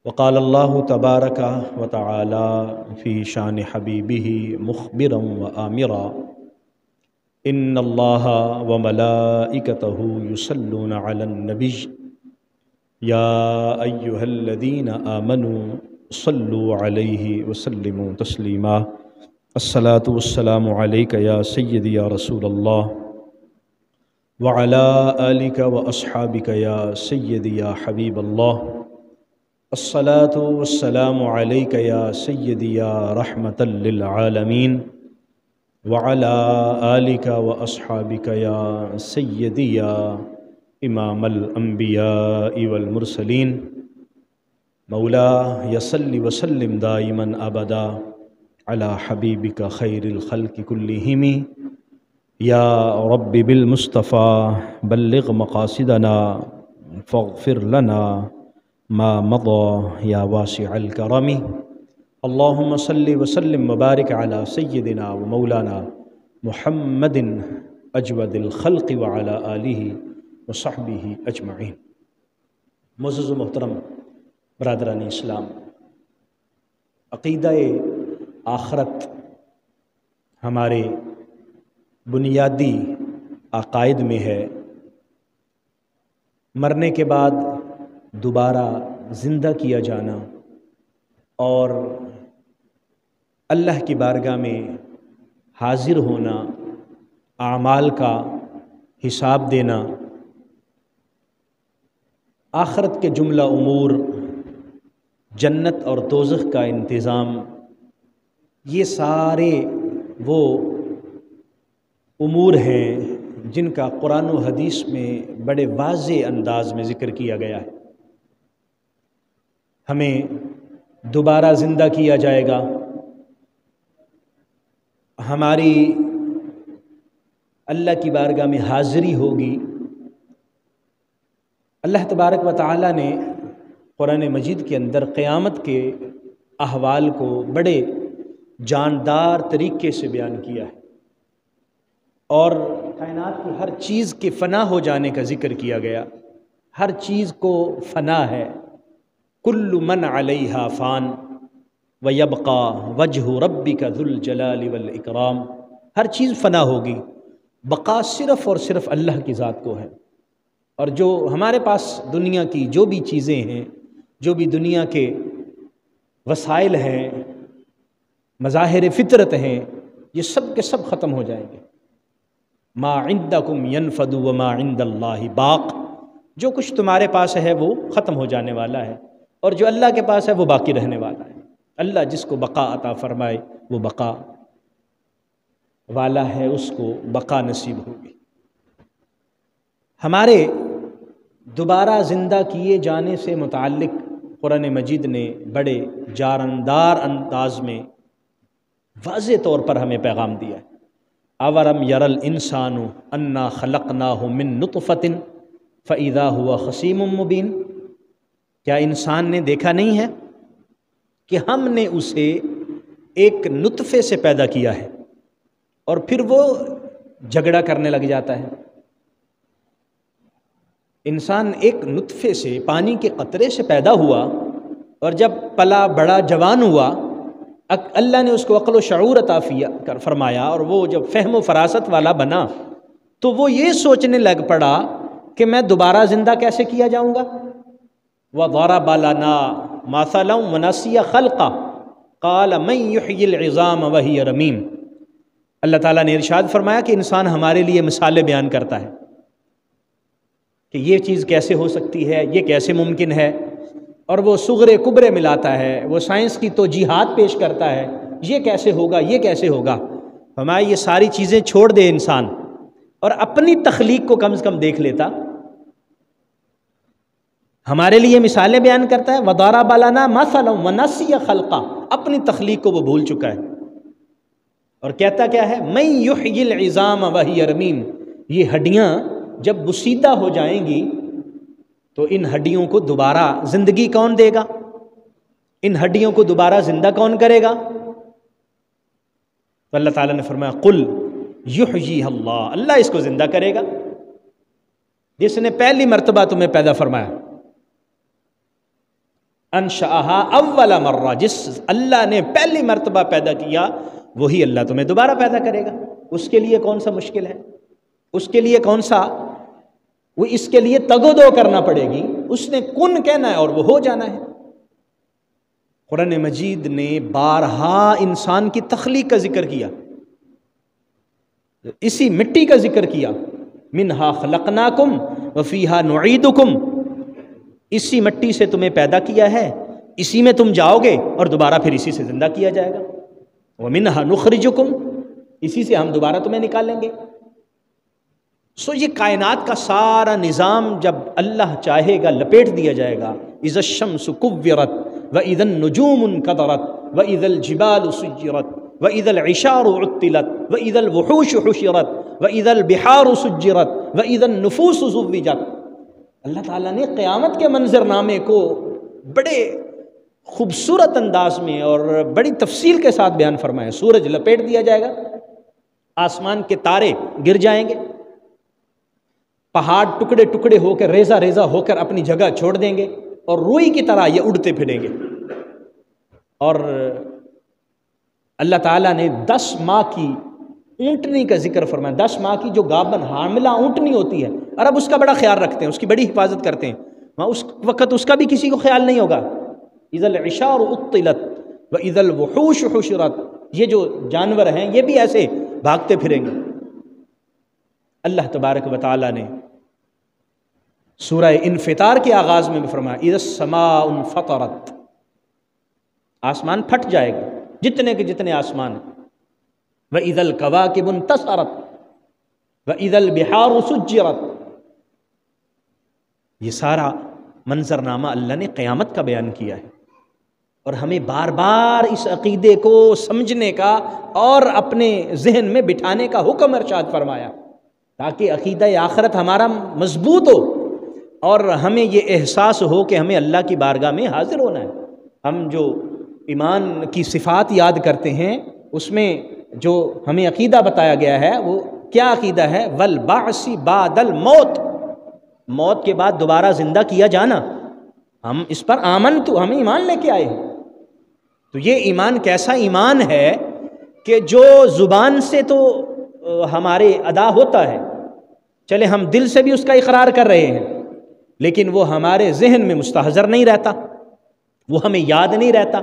وقال الله تبارك وتعالى في شان حبيبه مخبرا وآمرا إن الله وملائكته يصلون على النبي يا أيها الذين آمنوا صلوا عليه وسلموا تسليما الصلاة والسلام عليك يا سيدي يا رسول الله وعلى آلك وأصحابك يا سيدي يا حبيب الله الصلاة والسلام عليك يا سيدي يا رحمة للعالمين وعلى آلك وأصحابك يا سيدي يا إمام الأنبياء والمرسلين مولاي صل وسلم دائما أبدا على حبيبك خير الخلق كلهم يا رب بالمصطفى بلغ مقاصدنا فاغفر لنا ما مضى يا واسع الكرم اللهم صل وسلم وبارك على سيدنا ومولانا محمد اجود الخلق وعلى آلہ وصحبہ اجمعین۔ معزز و محترم برادران اسلام، عقیدہ آخرت ہمارے بنیادی عقائد میں ہے۔ مرنے کے بعد دوبارہ زندہ کیا جانا اور اللہ کی بارگاہ میں حاضر ہونا، اعمال کا حساب دینا، آخرت کے جملہ امور، جنت اور دوزخ کا انتظام، یہ سارے وہ امور ہیں جن کا قرآن و حدیث میں بڑے واضح انداز میں ذکر کیا گیا ہے۔ ہمیں دوبارہ زندہ کیا جائے گا، ہماری اللہ کی بارگاہ میں حاضری ہوگی۔ اللہ تبارک و تعالی نے قرآن مجید کے اندر قیامت کے احوال کو بڑے جاندار طریقے سے بیان کیا ہے، اور کائنات کی ہر چیز کے فنا ہو جانے کا ذکر کیا گیا۔ ہر چیز کو فنا ہے۔ کل من علیہا فان ویبقا وجہ ربک ذو الجلال والاکرام۔ ہر چیز فنا ہوگی، بقا صرف اور صرف اللہ کی ذات کو ہے۔ اور جو ہمارے پاس دنیا کی جو بھی چیزیں ہیں، جو بھی دنیا کے وسائل ہیں، مظاہر فطرت ہیں، یہ سب کے سب ختم ہو جائیں گے۔ ما عندکم ینفد وما عند اللہ باق۔ جو کچھ تمہارے پاس ہے وہ ختم ہو جانے والا ہے، اور جو اللہ کے پاس ہے وہ باقی رہنے والا ہے۔ اللہ جس کو بقا عطا فرمائے وہ بقا والا ہے، اس کو بقا نصیب ہوگی۔ ہمارے دوبارہ زندہ کیے جانے سے متعلق قرآن مجید نے بڑے جاندار انداز میں واضح طور پر ہمیں پیغام دیا ہے۔ اَوَلَمْ يَرَ الْإِنسَانُ أَنَّا خَلَقْنَاهُ مِن نُطْفَةٍ فَإِذَا هُوَ خَصِيمٌ مُّبِينٌ۔ کیا انسان نے دیکھا نہیں ہے کہ ہم نے اسے ایک نطفے سے پیدا کیا ہے اور پھر وہ جھگڑا کرنے لگ جاتا ہے۔ انسان ایک نطفے سے، پانی کے قطرے سے پیدا ہوا، اور جب پلا بڑا جوان ہوا، اللہ نے اس کو عقل و شعور عطا فرمایا، اور وہ جب فہم و فراست والا بنا تو وہ یہ سوچنے لگ پڑا کہ میں دوبارہ زندہ کیسے کیا جاؤں گا۔ وَضَرَبَ لَنَا مَثَلًا وَنَسِيَ خَلْقَهُ قَالَ مَن يُحْيِي الْعِظَامَ وَهِيَ رَمِيمٌ۔ اللہ تعالیٰ نے ارشاد فرمایا کہ انسان ہمارے لیے مثالیں بیان کرتا ہے کہ یہ چیز کیسے ہو سکتی ہے، یہ کیسے ممکن ہے، اور وہ صغرے کبرے ملاتا ہے، وہ سائنس کی توجیحات پیش کرتا ہے، یہ کیسے ہوگا، یہ کیسے ہوگا۔ ہمارے یہ ساری چیزیں چھوڑ دے انسان اور اپنی تخلیق کو کم سے کم دیکھ لیتا۔ ہمارے لیے مثالیں بیان کرتا ہے، وَضَرَبَ لَنَا مَثَلًا وَنَسِيَ خَلْقَهُ، اپنی تخلیق کو وہ بھول چکا ہے، اور کہتا کیا ہے، مَن يُحْيِي الْعِظَامَ وَهِيَ رَمِيمٌ۔ یہ ہڈیاں جب بسیدہ ہو جائیں گی تو ان ہڈیوں کو دوبارہ زندگی کون دے گا؟ ان ہڈیوں کو دوبارہ زندہ کون کرے گا؟ تو اللہ تعالیٰ نے فرمایا قل یحییہ اللہ، اللہ اس کو زندہ کرے گا جس نے پہلی مرتبہ تمہیں پیدا فرمایا۔ انشأہا اول مرہ، جس اللہ نے پہلی مرتبہ پیدا کیا وہی اللہ تمہیں دوبارہ پیدا کرے گا۔ اس کے لیے کون سا مشکل ہے، اس کے لیے کون سا، وہ اس کے لیے تگ و دو کرنا پڑے گی، اس نے کن کہنا ہے اور وہ ہو جانا ہے۔ قرآن مجید نے بارہا انسان کی تخلیق کا ذکر کیا، اسی مٹی کا ذکر کیا، منہا خلقناکم وفیہا نعیدکم، اسی مٹی سے تمہیں پیدا کیا ہے، اسی میں تم جاؤ گے اور دوبارہ پھر اسی سے زندہ کیا جائے گا، ومنہا نخرجکم، اسی سے ہم دوبارہ تمہیں نکالیں گے۔ سو یہ کائنات کا سارا نظام جب اللہ چاہے گا لپیٹ دیا جائے گا۔ اذا الشمس کورت واذا النجوم انکدرت واذا الجبال سجرت واذا العشار عطلت واذا الوحوش حشرت واذا البحار سجرت واذا النفوس زوجت۔ اللہ تعالیٰ نے قیامت کے منظر نامے کو بڑے خوبصورت انداز میں اور بڑی تفصیل کے ساتھ بیان فرمایا۔ سورج لپیٹ دیا جائے گا، آسمان کے تارے گر جائیں گے، پہاڑ ٹکڑے ٹکڑے ہو کر ریزہ ریزہ ہو کر اپنی جگہ چھوڑ دیں گے اور روئی کی طرح یہ اڑتے پھریں گے۔ اور اللہ تعالیٰ نے 10 ماہ کی اونٹنی کا ذکر فرمایا، 10 ماہ کی جو گابن حاملہ اونٹنی ہوتی ہے، عرب اس کا بڑا خیال رکھتے ہیں، اس کی بڑی حفاظت کرتے ہیں، وہاں اس وقت اس کا بھی کسی کو خیال نہیں ہوگا۔ اذا العشار عطلت واذا الوحوش حشرت، یہ جو جانور ہیں یہ بھی ایسے بھاگتے پھریں گے۔ اللہ تبارک و تعالیٰ نے سورہ انفطار کے آغاز میں بھی فرمایا اذا السماء انفطرت، آسمان پھٹ جائے گا، جتنے کے جتنے آسمان ہیں۔ وَإِذَا الْكَوَاكِبُ انتَثَرَتْ وَإِذَا الْبِحَارُ سُجِّرَتْ، یہ سارا منظرنامہ اللہ نے قیامت کا بیان کیا ہے، اور ہمیں بار بار اس عقیدے کو سمجھنے کا اور اپنے ذہن میں بٹھانے کا حکم ارشاد فرمایا، تاکہ عقیدہ آخرت ہمارا مضبوط ہو اور ہمیں یہ احساس ہو کہ ہمیں اللہ کی بارگاہ میں حاضر ہونا ہے۔ ہم جو ایمان کی صفات یاد کرتے ہیں اس میں جو ہمیں عقیدہ بتایا گیا ہے وہ کیا عقیدہ ہے؟ والبعث بعد الموت، موت کے بعد دوبارہ زندہ کیا جانا، ہم اس پر ہم ایمان لے کے آئے ہیں۔ تو یہ ایمان کیسا ایمان ہے کہ جو زبان سے تو ہمارے ادا ہوتا ہے، چلے ہم دل سے بھی اس کا اقرار کر رہے ہیں، لیکن وہ ہمارے ذہن میں مستحضر نہیں رہتا، وہ ہمیں یاد نہیں رہتا۔